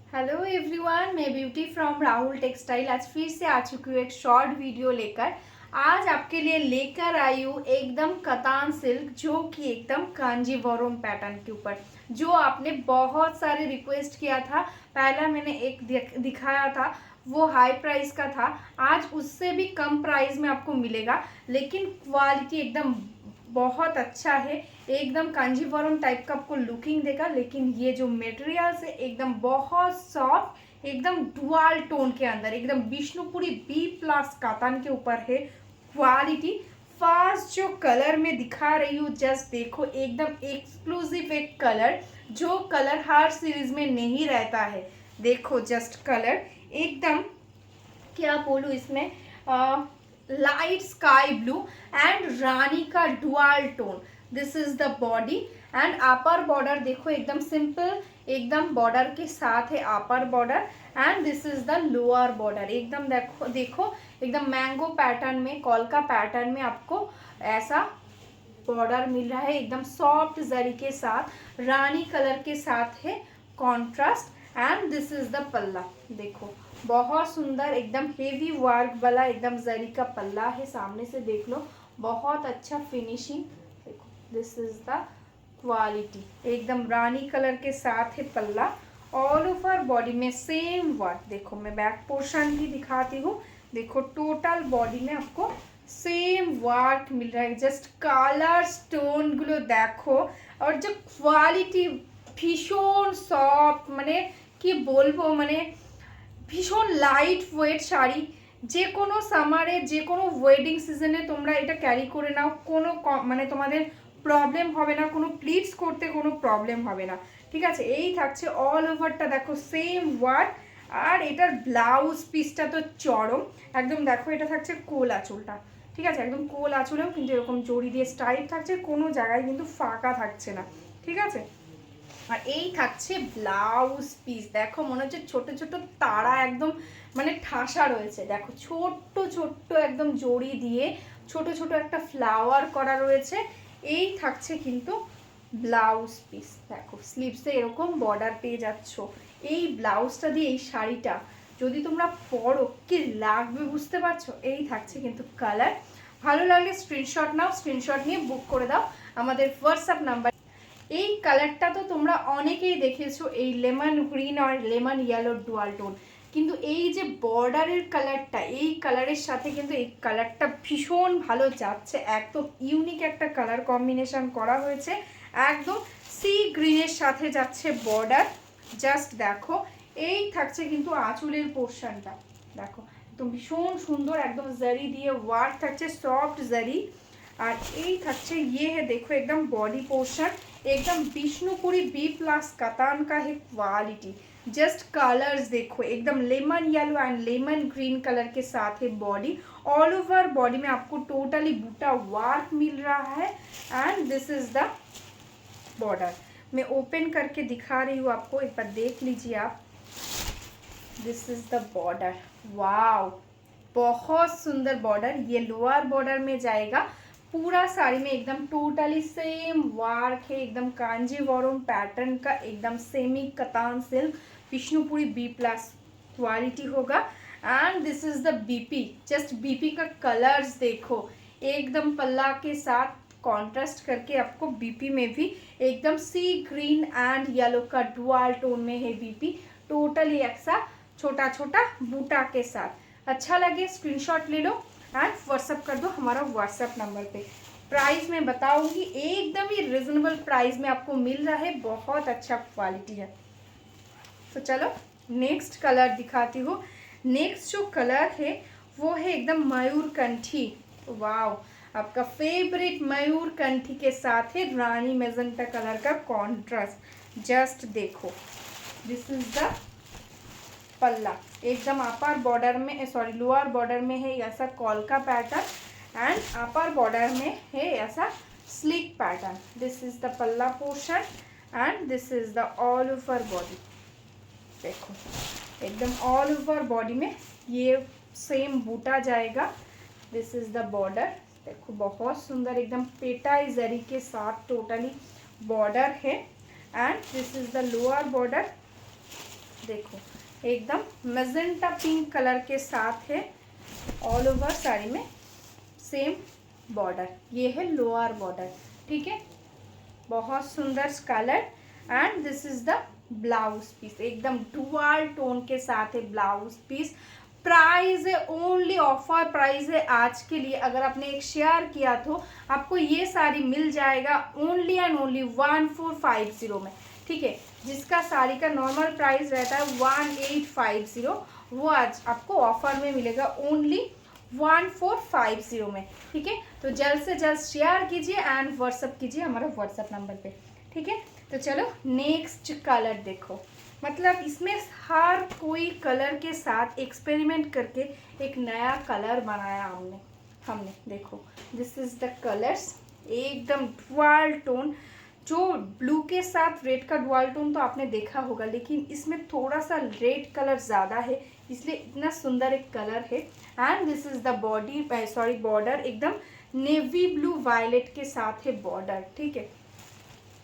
Hello everyone, मैं beauty from Rahul textile आज फिर से आ चुकी हूँ एक शॉर्ट वीडियो लेकर। आज आपके लिए लेकर आई हूँ एकदम कतान सिल्क, जो कि एकदम कांजीवरम पैटर्न के ऊपर, जो आपने बहुत सारे रिक्वेस्ट किया था। पहला मैंने एक दिखाया था, वो हाई प्राइस का था। आज उससे भी कम प्राइस में आपको मिलेगा, लेकिन क्वालिटी एकदम बहुत अच्छा है। एकदम कांजीवरम टाइप का आपको लुकिंग देगा, लेकिन ये जो मटेरियल है एकदम बहुत सॉफ्ट, एकदम डुअल टोन के अंदर, एकदम विष्णुपुरी बी प्लस कातान के ऊपर है क्वालिटी। फर्स्ट जो कलर में दिखा रही हूँ, जस्ट देखो, एकदम एक्सक्लूसिव एक कलर, जो कलर हर सीरीज में नहीं रहता है। देखो जस्ट कलर एकदम, क्या बोलूँ इसमें, लाइट स्काई ब्लू एंड रानी का dual tone. This is the body and upper border देखो, एकदम सिंपल, एकदम बॉर्डर के साथ है upper border. And this is the lower border, एकदम देखो देखो, एकदम मैंगो पैटर्न में, कॉलका पैटर्न में आपको ऐसा बॉर्डर मिल रहा है, एकदम सॉफ्ट जरी के साथ, रानी कलर के साथ है contrast. And this is the पल्ला, देखो बहुत सुंदर, एकदम हेवी वर्क वाला, एकदम जरी का पल्ला है। सामने से देख लो, बहुत अच्छा फिनिशिंग। देखो दिस इज द क्वालिटी, एकदम रानी कलर के साथ है पल्ला। ऑल ओवर बॉडी में सेम वर्क। देखो मैं बैक पोर्शन भी दिखाती हूँ। देखो टोटल बॉडी में आपको सेम वर्क मिल रहा है। जस्ट কালার স্টোনগুলো দেখো, আর যে কোয়ালিটি ভীষণ সফট, মানে কি বলবো, মানে ভীষণ লাইট ওয়েট শাড়ি। যে কোনো সামারে, যে কোনো ওয়েডিং সিজনে তোমরা এটা ক্যারি করে নাও, কোনো মানে তোমাদের প্রবলেম হবে না, কোনো প্লিটস করতে কোনো প্রবলেম হবে না। ঠিক আছে, এই থাকছে অল ওভারটা, দেখো সেম ওয়ার্ক। আর এটার ব্লাউজ পিসটা তো চরম, একদম দেখো, এটা থাকছে কোল আঁচলটা। ঠিক আছে, একদম কোল আঁচলেও কিন্তু এরকম জড়ি দিয়ে স্টাইপ থাকছে, কোনো জায়গায় কিন্তু ফাঁকা থাকছে না। ঠিক আছে, আর এই থাকছে ব্লাউজ পিস। দেখো মনে হচ্ছে ছোট ছোট তারা একদম মানে ঠাসা রয়েছে। দেখো ছোট্ট ছোট্ট একদম জড়ি দিয়ে ছোট ছোট একটা ফ্লাওয়ার করা রয়েছে। এই থাকছে কিন্তু ব্লাউজ পিস। দেখো স্লিভসে এরকম বর্ডার পেয়ে যাচ্ছ। এই ব্লাউজটা দিয়ে এই শাড়িটা যদি তোমরা পরো কি লাগবে বুঝতে পারছো। এই থাকছে কিন্তু কালার। ভালো লাগলে স্ক্রিনশট নাও, স্ক্রিনশট নিয়ে বুক করে দাও আমাদের হোয়াটসঅ্যাপ নাম্বার। এই কালারটা তো তোমরা অনেকেই দেখেছো, এই লেমন গ্রিন আর লেমন ইয়েলোর ডুয়াল টোন, কিন্তু এই যে বর্ডারের কালারটা, এই কালারের সাথে কিন্তু এই কালারটা ভীষণ ভালো যাচ্ছে। একদম ইউনিক একটা কালার কম্বিনেশন করা হয়েছে, একদম সি গ্রিনের সাথে যাচ্ছে বর্ডার। জাস্ট দেখো, এই থাকছে কিন্তু আঁচলের পোর্শনটা, দেখো একদম ভীষণ সুন্দর, একদম জারি দিয়ে ওয়ার্ক থাকছে, সফট জারি। আর এই থাকছে ये है, देखो एकदम बॉडी पोर्शन, एकदम विष्णुपुरी बी प्लस कतान का है क्वालिटी। जस्ट कलर्स देखो, एकदम lemon yellow and lemon green colour के साथ है बॉडी। ऑल ओवर बॉडी में आपको टोटली बूटा वर्क मिल रहा है। And this is the border. मैं ओपन करके दिखा रही हूँ आपको, एक बार देख लीजिए आप। This is the border, wow बहुत सुंदर बॉर्डर। ये लोअर बॉर्डर में जाएगा। पूरा साड़ी में एकदम टोटली सेम वर्क है, एकदम कांजीवरम पैटर्न का, एकदम semi katan silk, Vishnupuri B plus quality होगा। And this is the BP. Just BP का कलर्स देखो, एकदम पल्ला के साथ कॉन्ट्रास्ट करके आपको बीपी में भी एकदम सी ग्रीन एंड येलो का डुअल टोन में है बीपी। टोटली ऐसा छोटा छोटा बूटा के साथ। अच्छा लगे स्क्रीनशॉट ले लो एंड व्हाट्सअप कर दो हमारा व्हाट्सअप नंबर पे। प्राइस मैं बताऊंगी, एकदम ही रिजनेबल प्राइस में आपको मिल रहा है, बहुत अच्छा क्वालिटी है। तो चलो नेक्स्ट कलर दिखाती हूँ। नेक्स्ट जो कलर है वो है एकदम मयूरकंठी। वाओ, आपका फेवरेट मयूरकंठी के साथ है रानी मेजेंटा कलर का कॉन्ट्रास्ट। जस्ट देखो, दिस इज द पल्ला, एकदम अपर बॉर्डर में, सॉरी लोअर बॉर्डर में है ऐसा कॉलका पैटर्न, एंड अपर बॉर्डर में है ऐसा slick pattern. This is the पल्ला portion and this is the all over body. देखो एकदम ऑल ओवर बॉडी में ये सेम बूटा जाएगा। This is the border. देखो बहुत सुंदर, एकदम पेटाई जरी के साथ टोटली बॉर्डर है। And this is the lower border. देखो एकदम मैजेंटा पिंक कलर के साथ है, ऑल ओवर साड़ी में सेम बॉर्डर, ये है लोअर बॉर्डर, ठीक है। बहुत सुंदर colour and this is the blouse piece, एकदम डुअल टोन के साथ है ब्लाउज पीस। प्राइस है ओनली ऑफर प्राइस है आज के लिए, अगर आपने एक शेयर किया तो आपको ये साड़ी मिल जाएगा ओनली एंड ओनली 1450 में, ठीक है। जिसका साड़ी का नॉर्मल प्राइस रहता है 1850, वो आज आपको ऑफर में मिलेगा ओनली 1450 में, ठीक है। तो जल्द से जल्द शेयर कीजिए एंड व्हाट्सअप कीजिए हमारा व्हाट्सअप नंबर पे, ठीक है। तो चलो नेक्स्ट कलर देखो, मतलब इसमें हर कोई कलर के साथ एक्सपेरिमेंट करके एक नया कलर बनाया हमने देखो दिस इज द कलर्स, एकदम डुअल टोन। जो ब्लू के साथ रेड का डुअल टोन तो आपने देखा होगा, लेकिन इसमें थोड़ा सा रेड कलर ज़्यादा है, इसलिए इतना सुंदर एक कलर है। And this is the border एकदम नेवी ब्लू वायलेट के साथ है बॉर्डर, ठीक है।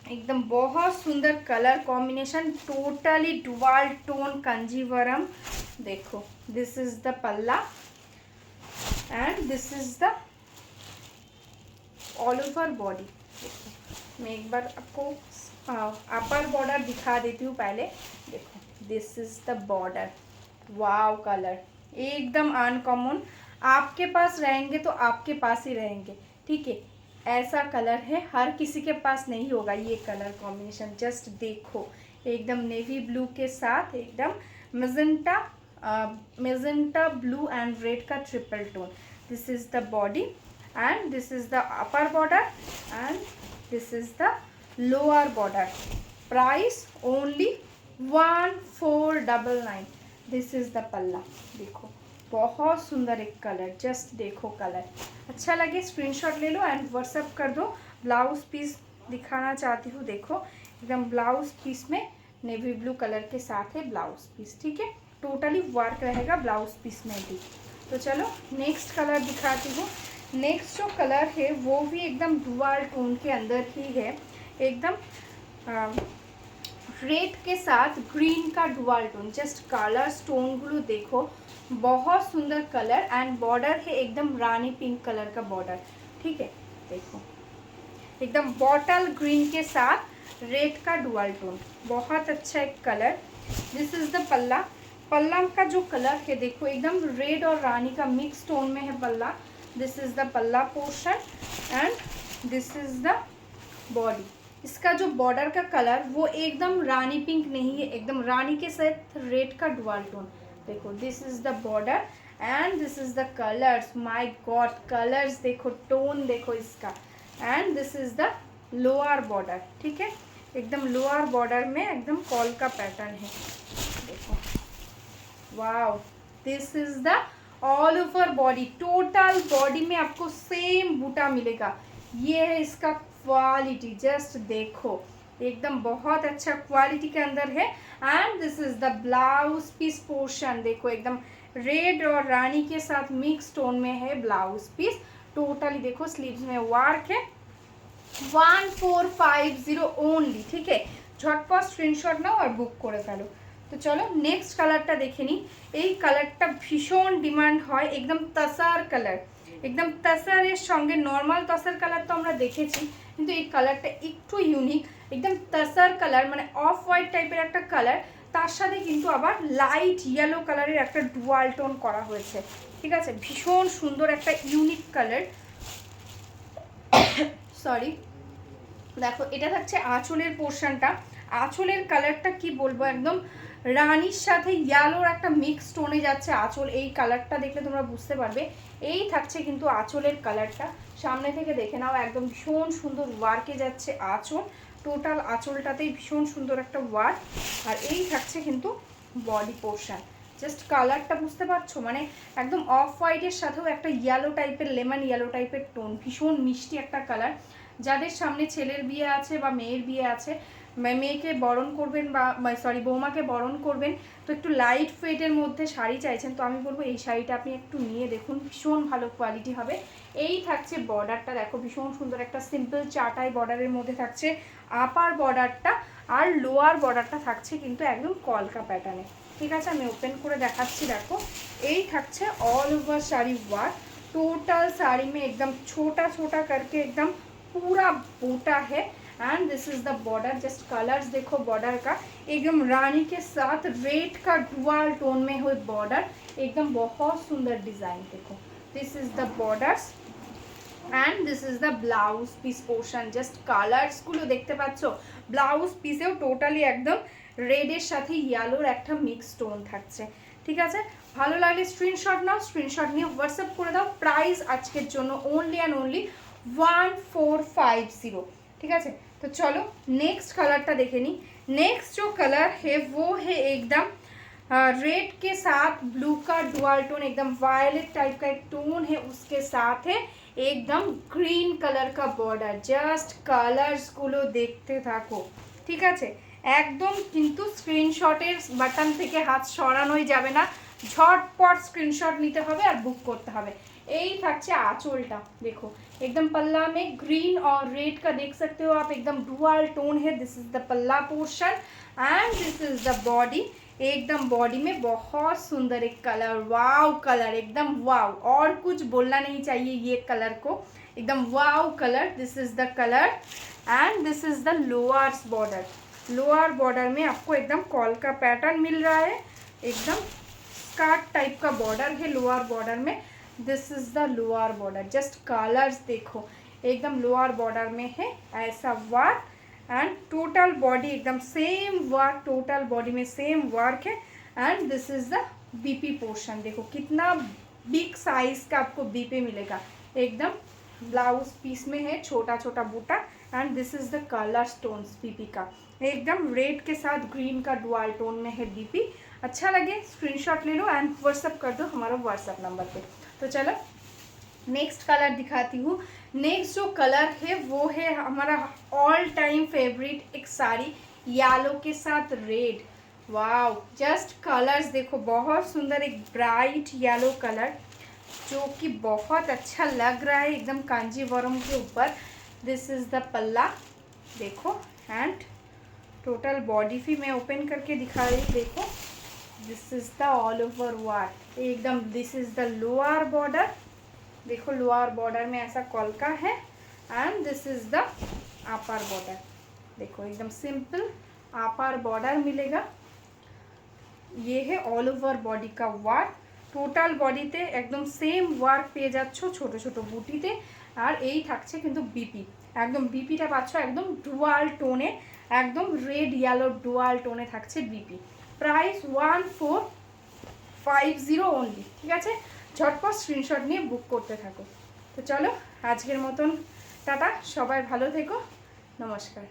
एकदम बहुत सुंदर colour combination, totally dual tone Kanjeevaram. देखो दिस इज द पल्ला and this is the all over body. मैं एक बार आपको अपर बॉर्डर दिखा देती हूँ पहले, देखो this is the border, wow colour एकदम अनकॉमन, आपके पास रहेंगे तो आपके पास ही रहेंगे, ठीक है। ऐसा कलर है, हर किसी के पास नहीं होगा ये कलर कॉम्बिनेशन। जस्ट देखो एकदम नेवी ब्लू के साथ एकदम मेजेंटा ब्लू एंड रेड का triple tone. This is the body and this is the upper border and this is the lower border. Price only 1499। This is the पल्ला, देखो बहुत सुंदर एक कलर, जस्ट देखो कलर अच्छा लगे स्क्रीनशॉट ले लो एंड व्हाट्सअप कर दो। ब्लाउज पीस दिखाना चाहती हूँ, देखो एकदम ब्लाउज पीस में नेवी ब्लू कलर के साथ है ब्लाउज पीस, ठीक है। टोटली वर्क रहेगा ब्लाउज पीस में भी। तो चलो नेक्स्ट कलर दिखाती हूँ। नेक्स्ट जो कलर है वो भी एकदम डुअल टोन के अंदर ही है, एकदम रेड के साथ ग्रीन का डुअल टोन। जस्ट कलर स्टोनগুলো देखो, बहुत सुंदर कलर एंड बॉर्डर है एकदम रानी पिंक कलर का बॉर्डर, ठीक है। देखो एकदम बॉटल ग्रीन के साथ रेड का डुअल टोन, बहुत अच्छा एक कलर। दिस इज द पल्ला, पल्ला का जो कलर है देखो एकदम रेड और रानी का मिक्स टोन में है पल्ला। दिस इज द पल्ला portion and this is the body. इसका जो बॉर्डर का कलर वो एकदम रानी पिंक नहीं है, एकदम रानी के साथ रेड का डुअल टोन। देखो this is the border and this is the colours, my God colours देखो, टोन देखो इसका। And this is the lower border, ठीक है। एकदम लोअर बॉर्डर में एकदम कॉल का पैटर्न है, देखो wow. This is the all over body, total body में आपको सेम बूटा मिलेगा। ये है इसका क्वालिटी, जस्ट देखो एकदम बहुत अच्छा क्वालिटी के अंदर है। And this is the blouse piece portion, देखो एकदम रेड और रानी के साथ मिक्स टोन में है ब्लाउज पीस। टोटली देखो स्लीव्स में वर्क है। 1450 ओनली, ठीक है। झटपट स्क्रीनशॉट नाও আর বুক করে ফেলো। তো চলো নেক্সট কালারটা দেখে নিই। এই কালারটা ভীষণ ডিমান্ড হয়, একদম তাসার কালার, একদম তাসারের সঙ্গে নর্মাল তাসার কালার তো আমরা দেখেছি, কিন্তু এই কালারটা একটু ইউনিক, একদম তাসার কালার মানে অফ হোয়াইট টাইপের একটা কালার, তার সাথে কিন্তু আবার লাইট ইয়েলো কালারের একটা ডুয়াল টোন করা হয়েছে, ঠিক আছে। ভীষণ সুন্দর একটা ইউনিক কালার। সরি, দেখো এটা থাকছে আঁচলের পোর্শনটা। আঁচলের কালারটা কি বলবো, একদম রানীর সাথে ইয়েলোর একটা মিক্স টোনে যাচ্ছে আঁচল। এই কালারটা দেখলে তোমরা বুঝতে পারবে। এই থাকছে কিন্তু আঁচলের কালারটা, সামনে থেকে দেখে নাও, একদম ভীষণ সুন্দর ওয়ার্কে যাচ্ছে আঁচল। টোটাল আঁচলটাতেই ভীষণ সুন্দর একটা ওয়ার্ক। আর এই থাকছে কিন্তু বডি পোর্শন। জাস্ট কালারটা বুঝতে পারছো, মানে একদম অফ হোয়াইটের সাথেও একটা ইয়েলো টাইপের, লেমন ইয়েলো টাইপের টোন, ভীষণ মিষ্টি একটা কালার। যাদের সামনে ছেলের বিয়ে আছে বা মেয়ের বিয়ে আছে, মেয়েকে বরণ করবেন বা সরি বৌমাকে বরণ করবেন, তো একটু লাইট ওয়েটের মধ্যে শাড়ি চাইছেন, তো আমি বলবো এই শাড়িটা আপনি একটু নিয়ে দেখুন, ভীষণ ভালো কোয়ালিটি হবে। এই থাকছে বর্ডারটা, দেখো ভীষণ সুন্দর একটা সিম্পল চাটাই বর্ডারের মধ্যে থাকছে আপার বর্ডারটা। আর লোয়ার বর্ডারটা থাকছে কিন্তু একদম কলকা প্যাটার্নে। ঠিক আছে, আমি ওপেন করে দেখাচ্ছি। দেখো এই থাকছে all over sari work. Total sari में एकदम छोटा छोटा करके एकदम पूरा बूटा है। And this is the border. Just colours देखो बॉर्डर का, एकदम रानी के साथ रेड का डुअल टोन में हुए बॉर्डर, एकदम बहुत सुंदर डिजाइन। देखो this is the borders and this is the blouse piece portion. Just colours गुलो देखते पाচ্ছো, ব্লাউজ পিসেও টোটালি একদম রেডের সাথে ইয়েলোর একটা মিক্স টোন থাকছে। ঠিক আছে, ভালো লাগলে স্ক্রিনশট নাও, স্ক্রিনশট নিয়ে হোয়াটসঅ্যাপ করে দাও। প্রাইস আজকের জন্য ओनली एंड ओनली 1450। ठीक है, तो चलो नेक्स्ट कलरটা দেখে নি। नेक्स्ट जो कलर है वो है एकदम रेड के साथ ब्लू का डुअल टोन, एकदम वायलेट टाइप का एक टोन है, उसके साथ है एकदम ग्रीन कलर का बॉर्डर। जस्ट कलर्स गुलो देखते থাকো। ঠিক আছে, একদম কিন্তু স্ক্রিনশটের বাটন থেকে হাত সরানোই যাবে না, ঝটপট স্ক্রিনশট নিতে হবে আর বুক করতে হবে। এই থাকছে আঁচলটা। देखो एकदम पल्ला में ग्रीन और रेड का देख सकते हो आप, एकदम डुअल टोन है। दिस इज द पल्ला portion and this is the body. एकदम बॉडी में बहुत सुंदर एक कलर, वाव कलर, एकदम वाव, और कुछ बोलना नहीं चाहिए ये कलर को, एकदम wow colour. This is the colour and this is the lowers border. Lower border में आपको एकदम कॉल का पैटर्न मिल रहा है, एकदम स्कार्ट टाइप का बॉर्डर है लोअर बॉर्डर में। This is the lower border. Just colours देखो, एकदम लोअर बॉर्डर में है ऐसा वर्क एंड टोटल बॉडी एकदम सेम वर्क, टोटल बॉडी में सेम वर्क है। And this is the BP portion. देखो कितना बिग साइज का आपको बीपी मिलेगा, एकदम ब्लाउज पीस में है छोटा छोटा बूटा। And this is the colour stones BP का, एकदम रेड के साथ ग्रीन का डुअल टोन में है बीपी। अच्छा लगे स्क्रीनशॉट ले लो एंड व्हाट्सअप कर दो हमारा व्हाट्सअप नंबर पे। तो चलो नेक्स्ट कलर दिखाती हूँ। नेक्स्ट जो कलर है वो है हमारा ऑल टाइम फेवरेट, एक साड़ी येलो के साथ रेड। वाओ, जस्ट कलर्स देखो, बहुत सुंदर एक ब्राइट येलो कलर जो कि बहुत अच्छा लग रहा है एकदम कांजीवरम के ऊपर। दिस इज द पल्ला देखो एंड टोटल बॉडी भी मैं ओपन करके दिखा रही हूँ। देखो this is the all over work एकदम। This is the lower border. देखो लोअर बॉर्डर में ऐसा कॉलका है and this is the upper border. देखो एकदम सिंपल अपर बॉर्डर मिलेगा। ये है ऑल ओवर बॉडी का वर्क। টোটাল বডিতে একদম সেম ওয়ার্ক পেয়ে যাচ্ছ ছোট ছোট বুটিতে। আর এই থাকছে কিন্তু বিপি, একদম বিপিটা পাচ্ছ একদম ডুয়াল টোনে, একদম রেড ইয়েলো ডুয়াল টোনে থাকছে বিপি। Price 1450 only. ঠিক আছে, ঝটপট স্ক্রিনশট নিয়ে বুক করতে থাকো। তো চলো আজকের মতন টাটা, সবাই ভালো থেকো, নমস্কার।